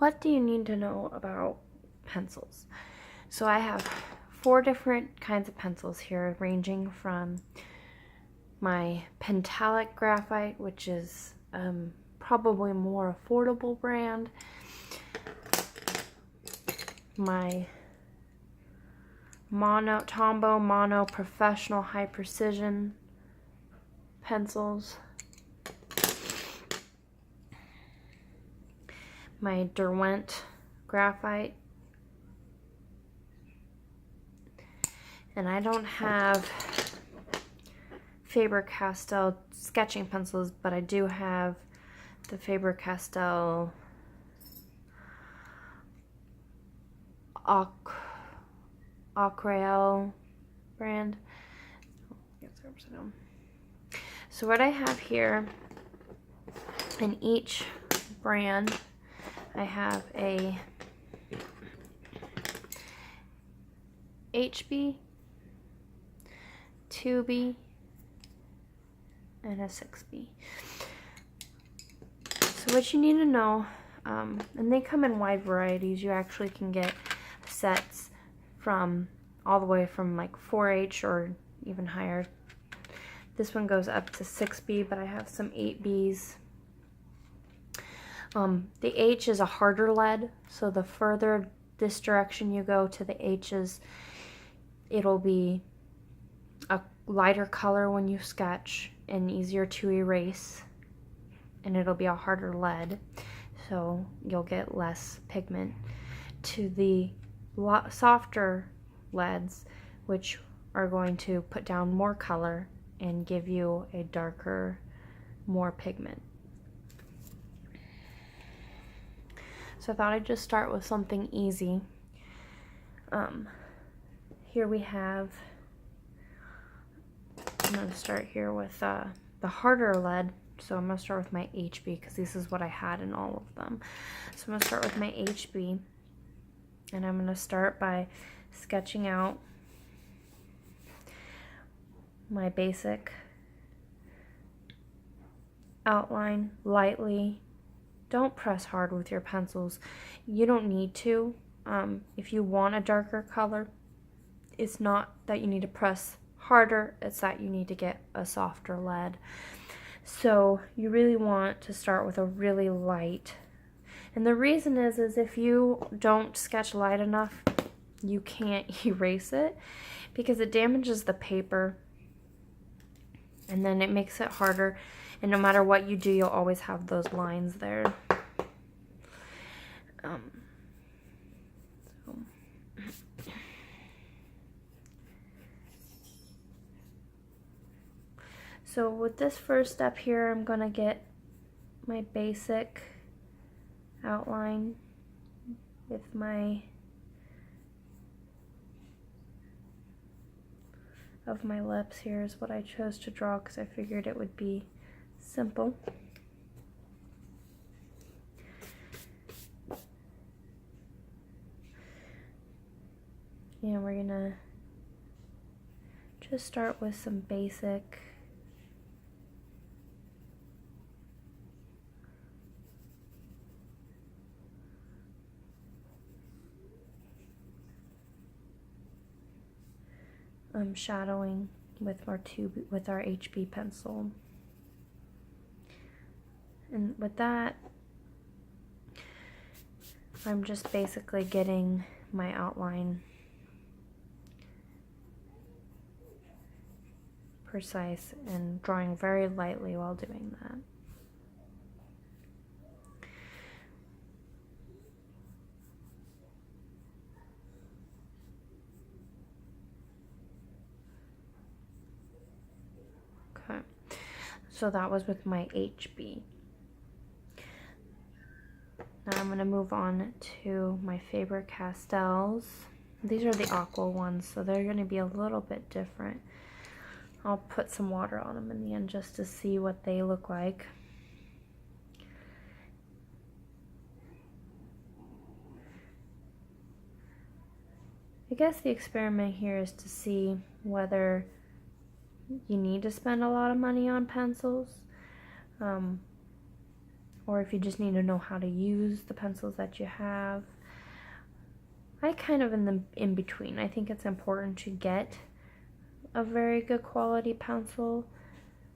What do you need to know about pencils? So I have 4 different kinds of pencils here, ranging from my Pentalic graphite, which is probably a more affordable brand, my Tombow Mono Professional High Precision pencils, my Derwent graphite, and I don't have Faber-Castell sketching pencils, but I do have the Faber-Castell Acryl brand. So what I have here, in each brand, I have a HB, 2B, and a 6B. So what you need to know, and they come in wide varieties. You actually can get sets from all the way from like 4H or even higher. This one goes up to 6B, but I have some 8Bs. The H is a harder lead, so the further this direction you go to the H's, it'll be a lighter color when you sketch and easier to erase, and it'll be a harder lead, so you'll get less pigment. To the softer leads, which are going to put down more color and give you a darker, more pigment. So I thought I'd just start with something easy. Here we have, I'm going to start here with the harder lead. So I'm going to start with my HB because this is what I had in all of them. So I'm going to start with my HB, and I'm going to start by sketching out my basic outline lightly. Don't press hard with your pencils. You don't need to. If you want a darker color, it's not that you need to press harder, it's that you need to get a softer lead. So you really want to start with a really light. And the reason is if you don't sketch light enough, you can't erase it because it damages the paper, and then it makes it harder. And no matter what you do, you'll always have those lines there. So with this first step here, I'm going to get my basic outline with my lips. Here is what I chose to draw because I figured it would be simple. And we're gonna just start with some basic shadowing with our HB pencil. And with that, I'm just basically getting my outline precise and drawing very lightly while doing that. Okay, so that was with my HB. Now I'm going to move on to my Faber-Castells. These are the aqua ones, so they're going to be a little bit different. I'll put some water on them in the end just to see what they look like. I guess the experiment here is to see whether you need to spend a lot of money on pencils. or if you just need to know how to use the pencils that you have. I kind of in between. I think it's important to get a very good quality pencil,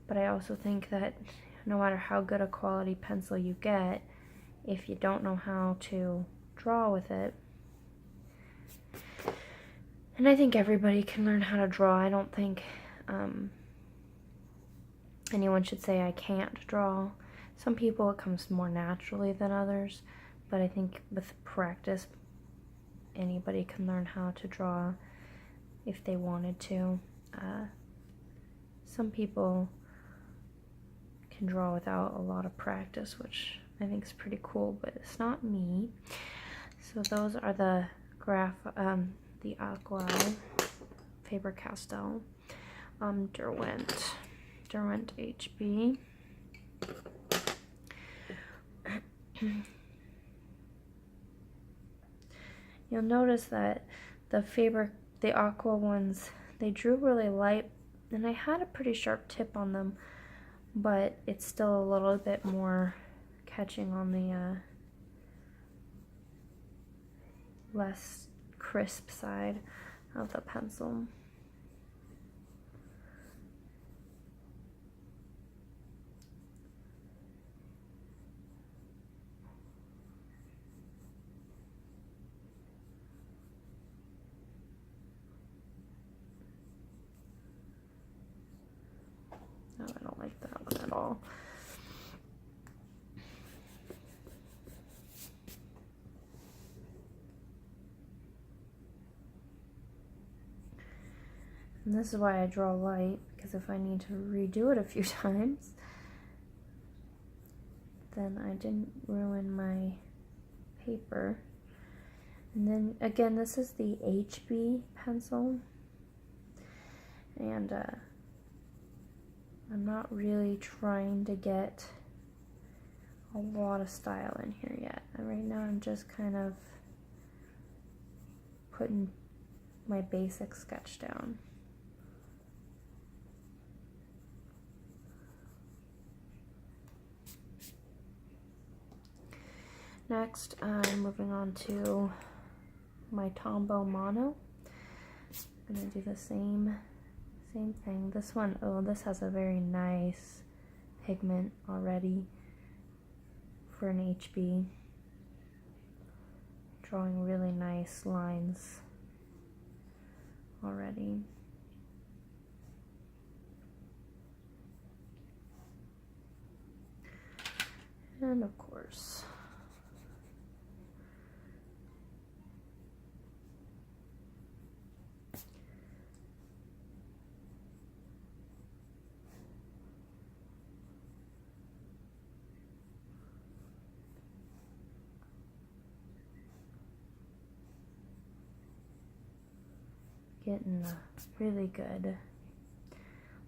but I also think that no matter how good a quality pencil you get, if you don't know how to draw with it, and I think everybody can learn how to draw. I don't think anyone should say I can't draw. Some people it comes more naturally than others, but I think with practice anybody can learn how to draw if they wanted to. Some people can draw without a lot of practice, which I think is pretty cool, but it's not me. So those are the the Aqua, Faber-Castell, Derwent HB. You'll notice that the Aqua ones, they drew really light, and I had a pretty sharp tip on them, but it's still a little bit more catching on the less crisp side of the pencil. No, I don't like that one at all. And this is why I draw light, because if I need to redo it a few times, then I didn't ruin my paper. And then again, this is the HB pencil, and I'm not really trying to get a lot of style in here yet. Right now I'm just kind of putting my basic sketch down. Next, I'm moving on to my Tombow Mono. I'm gonna do the same thing. This one, oh, this has a very nice pigment already for an HB. Drawing really nice lines already. And of course, getting really good.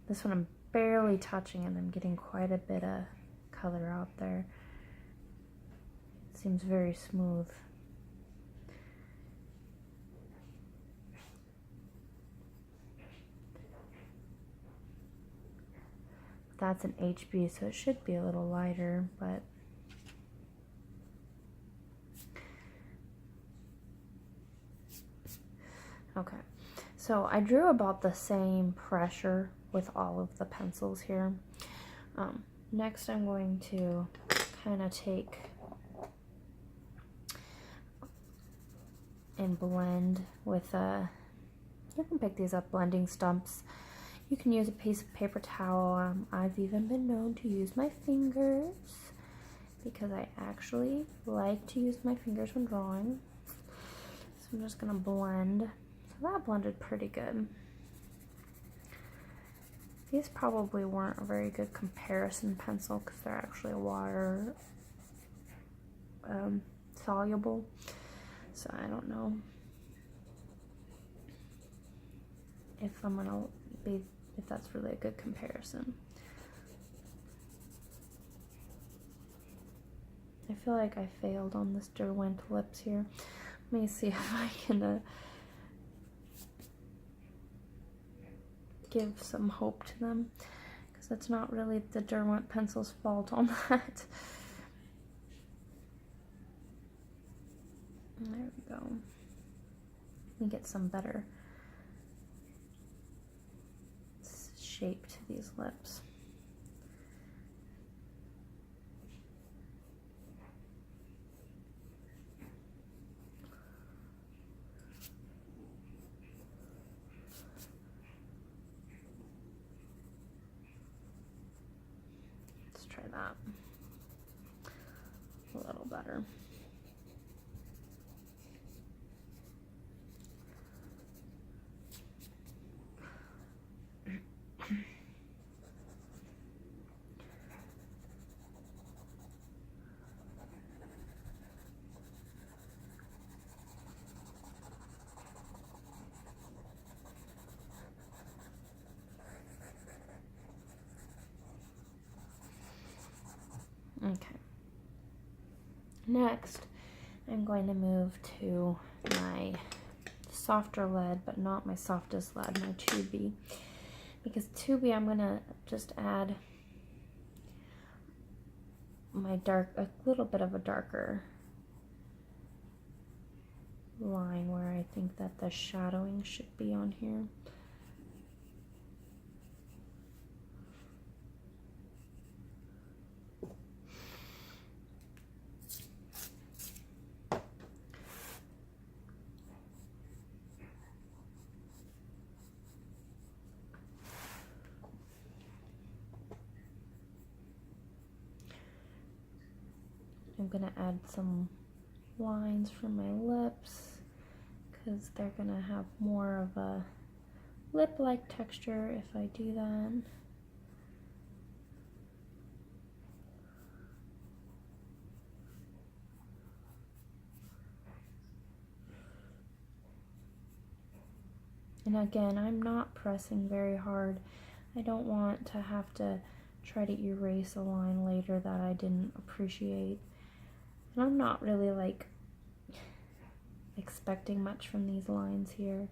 This one I'm barely touching, and I'm getting quite a bit of color out there. It seems very smooth. That's an HB, so it should be a little lighter, but okay. So I drew about the same pressure with all of the pencils here. Next I'm going to kind of take and blend with you can pick these up blending stumps. You can use a piece of paper towel. I've even been known to use my fingers because I actually like to use my fingers when drawing. So I'm just gonna blend. So that blended pretty good. These probably weren't a very good comparison pencil because they're actually water soluble. So I don't know if if that's really a good comparison. I feel like I failed on this Derwent lips here. Let me see if I can give some hope to them, because it's not really the Derwent pencil's fault on that. There we go. Let me get some better shape to these lips. Let's try that. A little better. Okay. Next, I'm going to move to my softer lead, but not my softest lead, my 2B. Because 2B, I'm going to just add my a little bit of a darker line where I think that the shadowing should be on here. I'm gonna add some lines for my lips because they're gonna have more of a lip-like texture if I do that. And again, I'm not pressing very hard. I don't want to have to try to erase a line later that I didn't appreciate. And I'm not really like expecting much from these lines here.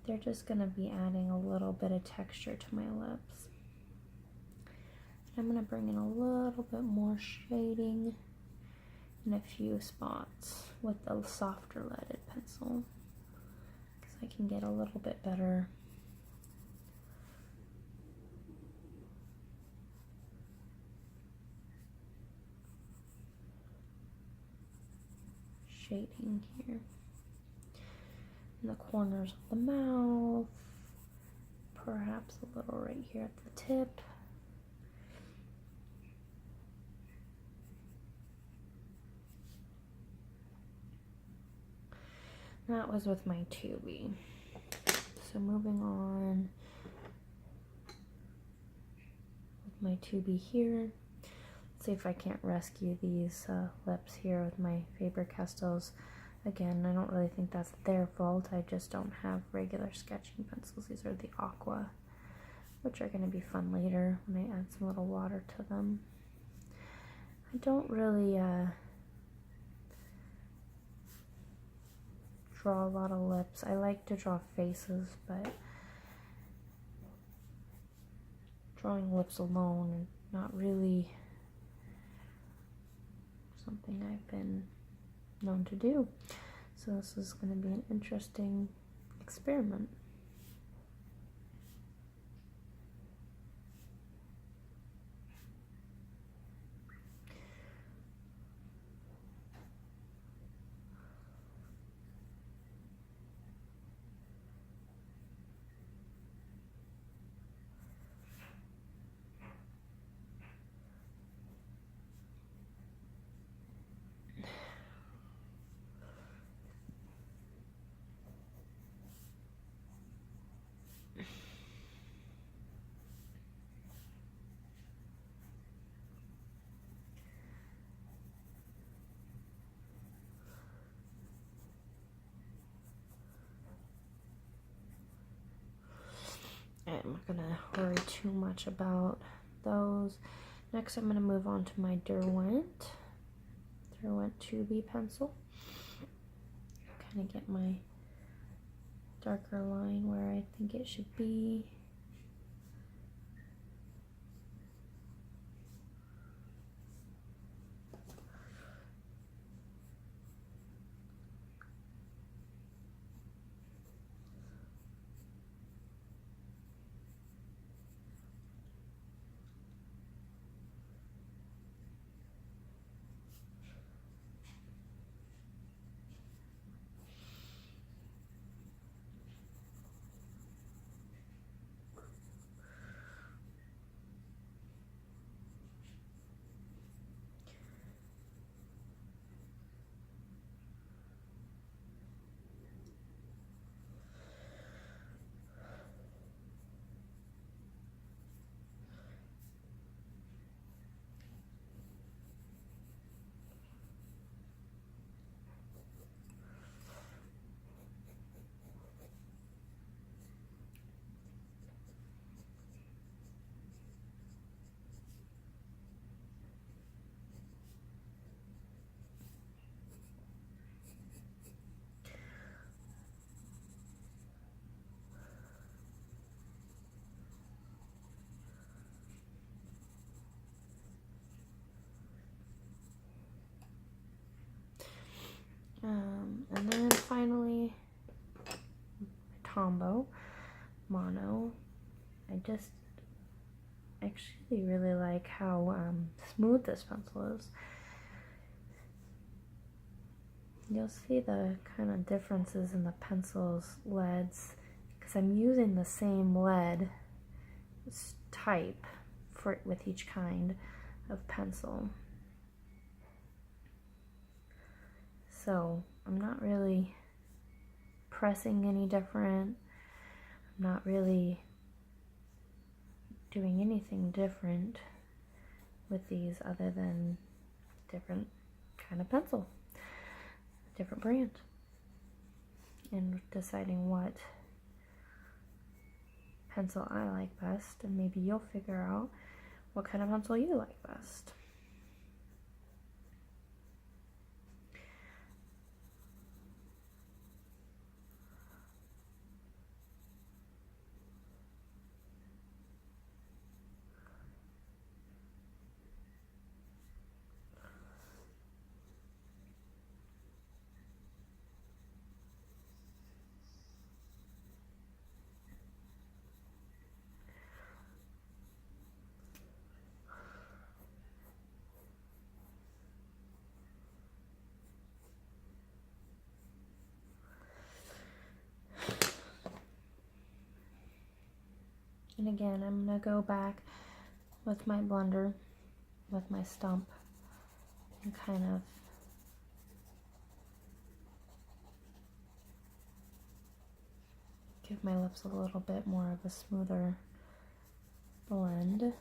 They're just gonna be adding a little bit of texture to my lips. I'm gonna bring in a little bit more shading in a few spots with a softer leaded pencil, because I can get a little bit better shading here in the corners of the mouth, perhaps a little right here at the tip. That was with my 2B. So moving on with my 2B here. Let's see if I can't rescue these lips here with my Faber-Castells. Again, I don't really think that's their fault. I just don't have regular sketching pencils. These are the Aqua, which are going to be fun later when I add some little water to them. I don't really draw a lot of lips. I like to draw faces, but drawing lips alone is not really something I've been known to do. So this is going to be an interesting experiment. I'm not gonna worry too much about those. Next, I'm gonna move on to my Derwent 2B pencil. Kind of get my darker line where I think it should be. Tombow Mono. I just actually really like how smooth this pencil is. You'll see the kind of differences in the pencil's leads because I'm using the same lead type with each kind of pencil. So I'm not really pressing any different. I'm not really doing anything different with these other than different kind of pencil, different brand, and deciding what pencil I like best, and maybe you'll figure out what kind of pencil you like best. And again, I'm going to go back with my blender, with my stump, and kind of give my lips a little bit more of a smoother blend.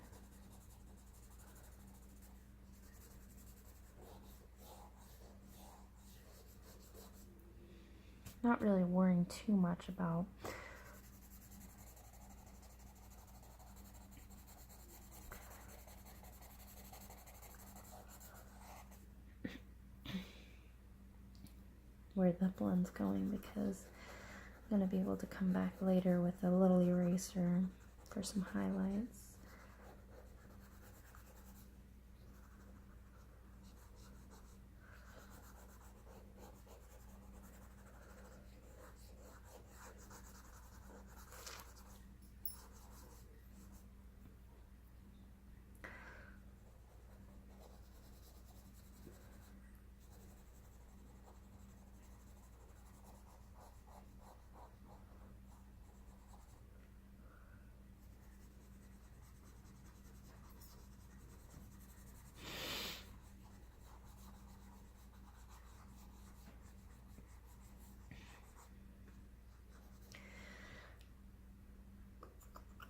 Not really worrying too much about where the blend's going, because I'm going to be able to come back later with a little eraser for some highlights.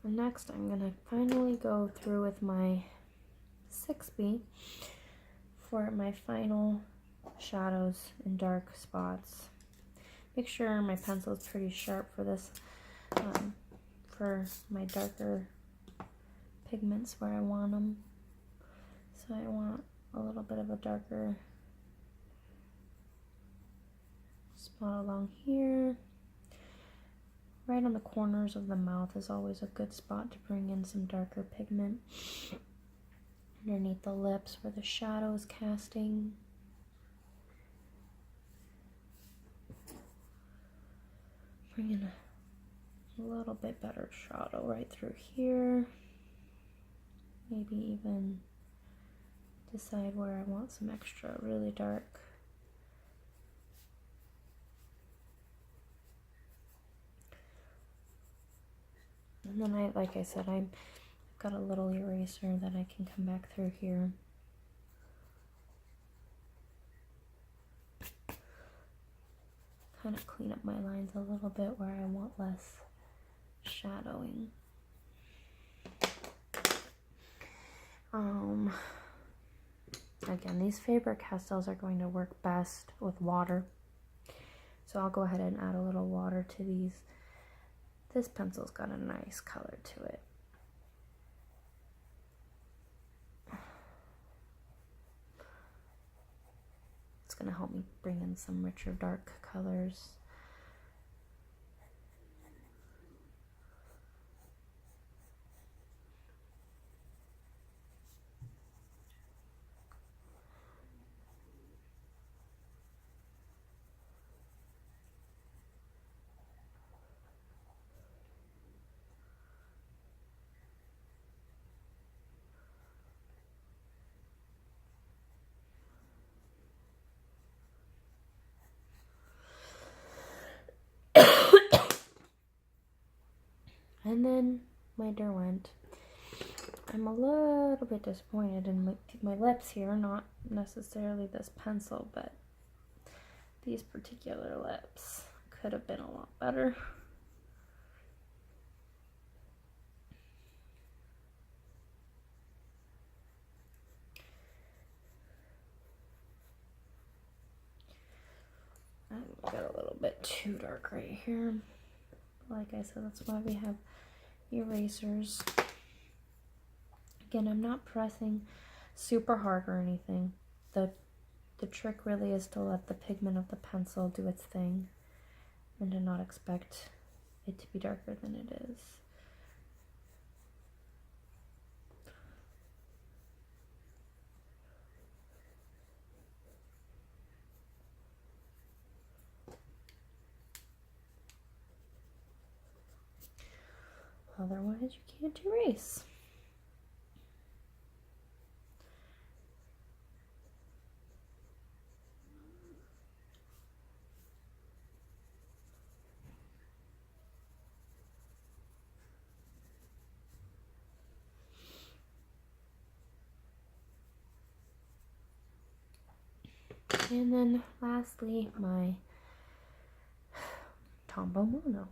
And next I'm going to finally go through with my 6B for my final shadows and dark spots. Make sure my pencil is pretty sharp for this, for my darker pigments where I want them. So I want a little bit of a darker spot along here. Right on the corners of the mouth is always a good spot to bring in some darker pigment. Underneath the lips where the shadow is casting. Bring in a little bit better shadow right through here. Maybe even decide where I want some extra really dark. And then like I said, I've got a little eraser that I can come back through here. Kind of clean up my lines a little bit where I want less shadowing. Again, these Faber-Castells are going to work best with water. So I'll go ahead and add a little water to these. This pencil's got a nice color to it. It's going to help me bring in some richer dark colors. And then my Derwent. I'm a little bit disappointed in my lips here, not necessarily this pencil, but these particular lips could have been a lot better. I got a little bit too dark right here. Like I said, that's why we have erasers. Again, I'm not pressing super hard or anything. The trick really is to let the pigment of the pencil do its thing and to not expect it to be darker than it is. Otherwise, you can't erase. And then lastly, my Tombow Mono.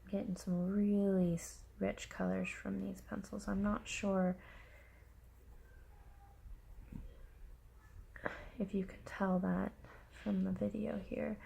I'm getting some really rich colors from these pencils. I'm not sure if you can tell that from the video here.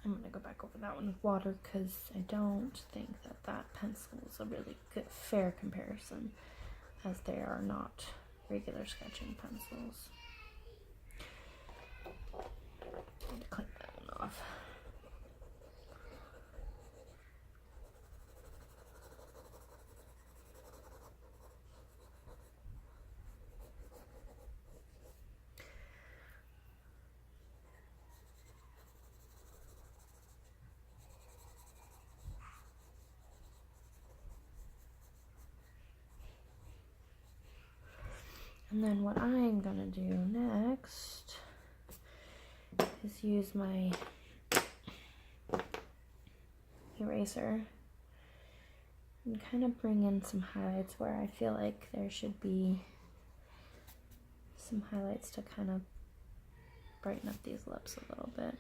I'm going to go back over that one with water because I don't think that that pencil is a really good, fair comparison, as they are not regular sketching pencils. Need to clean that one off. And then what I'm gonna do next is use my eraser and kind of bring in some highlights where I feel like there should be some highlights to kind of brighten up these lips a little bit.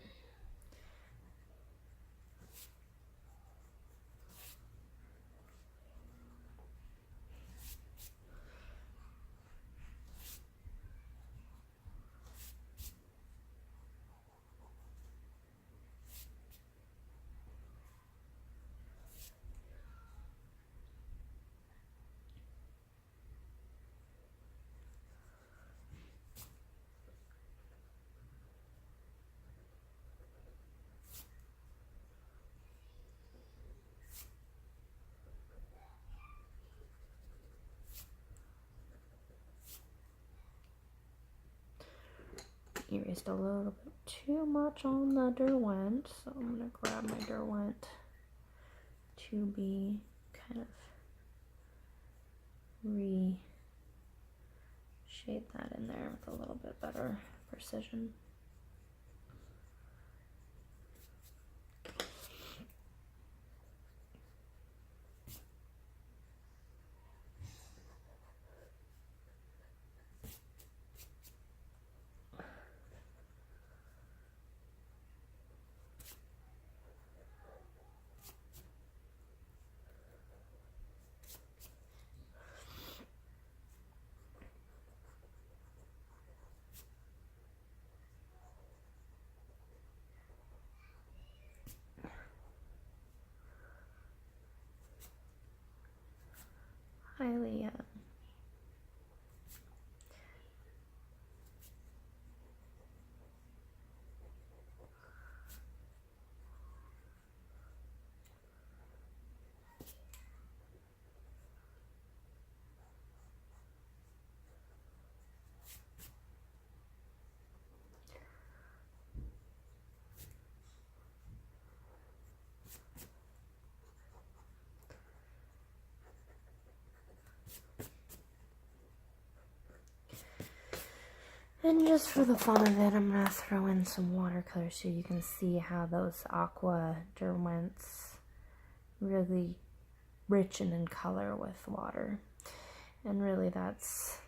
Erased a little bit too much on the Derwent, so I'm going to grab my Derwent to be kind of reshape that in there with a little bit better precision. And just for the fun of it, I'm going to throw in some watercolor so you can see how those aqua Derwents really richen in color with water. And really that's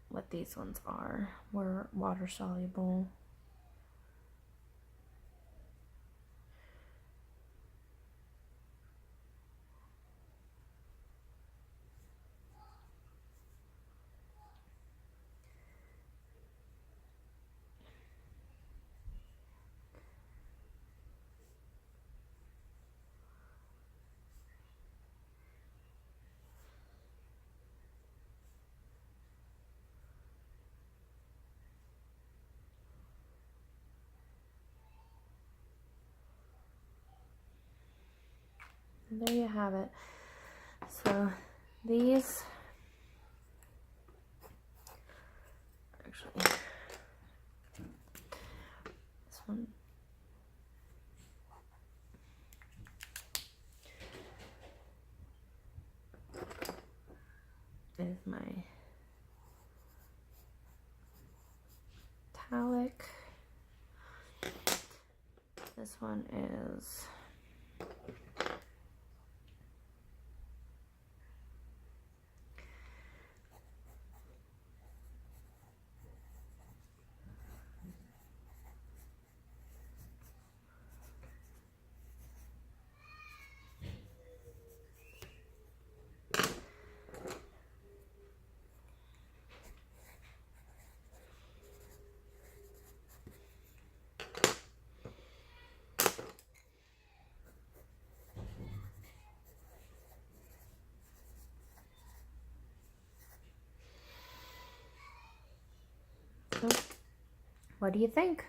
what these ones are. We're water soluble. And there you have it. So these actually, this one is my Pentalic. This one is what do you think?